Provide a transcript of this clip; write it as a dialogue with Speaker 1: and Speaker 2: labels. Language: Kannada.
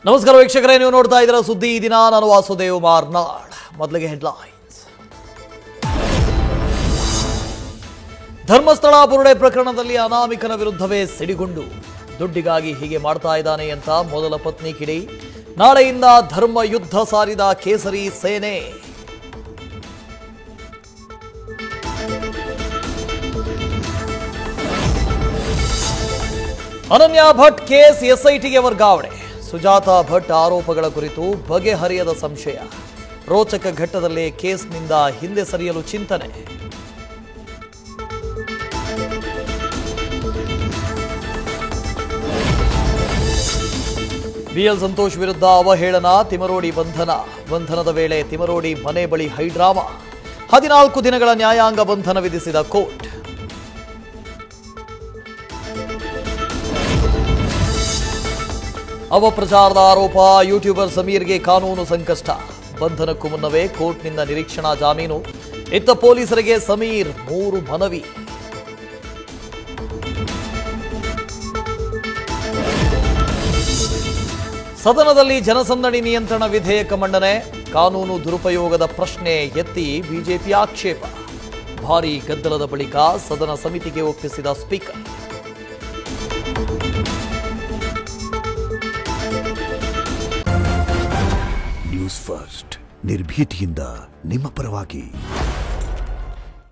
Speaker 1: ನಮಸ್ಕಾರ ವೀಕ್ಷಕರೇ, ನೀವು ನೋಡ್ತಾ ಇದ್ದೀರಾ ಸುದ್ದಿ ಈ ದಿನ. ನಾನು ವಾಸುದೇವ್ ಮಾರ್ನಾಡ್. ಮೊದಲಿಗೆ ಹೆಡ್ಲೈನ್ಸ್. ಧರ್ಮಸ್ಥಳ ಬುರುಡೆ ಪ್ರಕರಣದಲ್ಲಿ ಅನಾಮಿಕನ ವಿರುದ್ಧವೇ ಸಿಡಿಗುಂಡು. ದುಡ್ಡಿಗಾಗಿ ಹೀಗೆ ಮಾಡ್ತಾ ಇದ್ದಾನೆ ಅಂತ ಮೊದಲ ಪತ್ನಿ ಕಿಡಿ. ನಾಳೆಯಿಂದ ಧರ್ಮ ಯುದ್ಧ ಸಾರಿದ ಕೇಸರಿ ಸೇನೆ. ಅನನ್ಯ ಭಟ್ ಕೇಸ್ ಎಸ್ಐಟಿಗೆ ವರ್ಗಾವಣೆ. ಸುಜಾತಾ ಭಟ್ ಆರೋಪಗಳ ಕುರಿತು ಬಗೆಹರಿಯದ ಸಂಶಯ. ರೋಚಕ ಘಟ್ಟದಲ್ಲೇ ಕೇಸ್ನಿಂದ ಹಿಂದೆ ಸರಿಯಲು ಚಿಂತನೆ. ಬಿಎಲ್ ಸಂತೋಷ್ ವಿರುದ್ಧ ಅವಹೇಳನ, ತಿಮರೋಡಿ ಬಂಧನದ ವೇಳೆ ತಿಮರೋಡಿ ಮನೆ ಬಳಿ ಹೈಡ್ರಾಮಾ. 14 ದಿನಗಳ ನ್ಯಾಯಾಂಗ ಬಂಧನ ವಿಧಿಸಿದ ಕೋರ್ಟ್. ಅಪಪ್ರಚಾರದ ಆರೋಪ, ಯೂಟ್ಯೂಬರ್ ಸಮೀರ್ಗೆ ಕಾನೂನು ಸಂಕಷ್ಟ. ಬಂಧನಕ್ಕೂ ಮುನ್ನವೇ ಕೋರ್ಟ್ನಿಂದ ನಿರೀಕ್ಷಣಾ ಜಾಮೀನು. ಇತ್ತ ಪೊಲೀಸರಿಗೆ ಸಮೀರ್ 3 ಮನವಿ. ಸದನದಲ್ಲಿ ಜನಸಂದಣಿ ನಿಯಂತ್ರಣ ವಿಧೇಯಕ ಮಂಡನೆ. ಕಾನೂನು ದುರುಪಯೋಗದ ಪ್ರಶ್ನೆ ಎತ್ತಿ ಬಿಜೆಪಿ ಆಕ್ಷೇಪ. ಭಾರೀ ಗದ್ದಲದ ಬಳಿಕ ಸದನ ಸಮಿತಿಗೆ ಒಪ್ಪಿಸಿದ ಸ್ಪೀಕರ್.
Speaker 2: ನ್ಯೂಸ್ ಫಸ್ಟ್, ನಿರ್ಭೀತಿಯಿಂದ ನಿಮ್ಮ ಪರವಾಗಿ.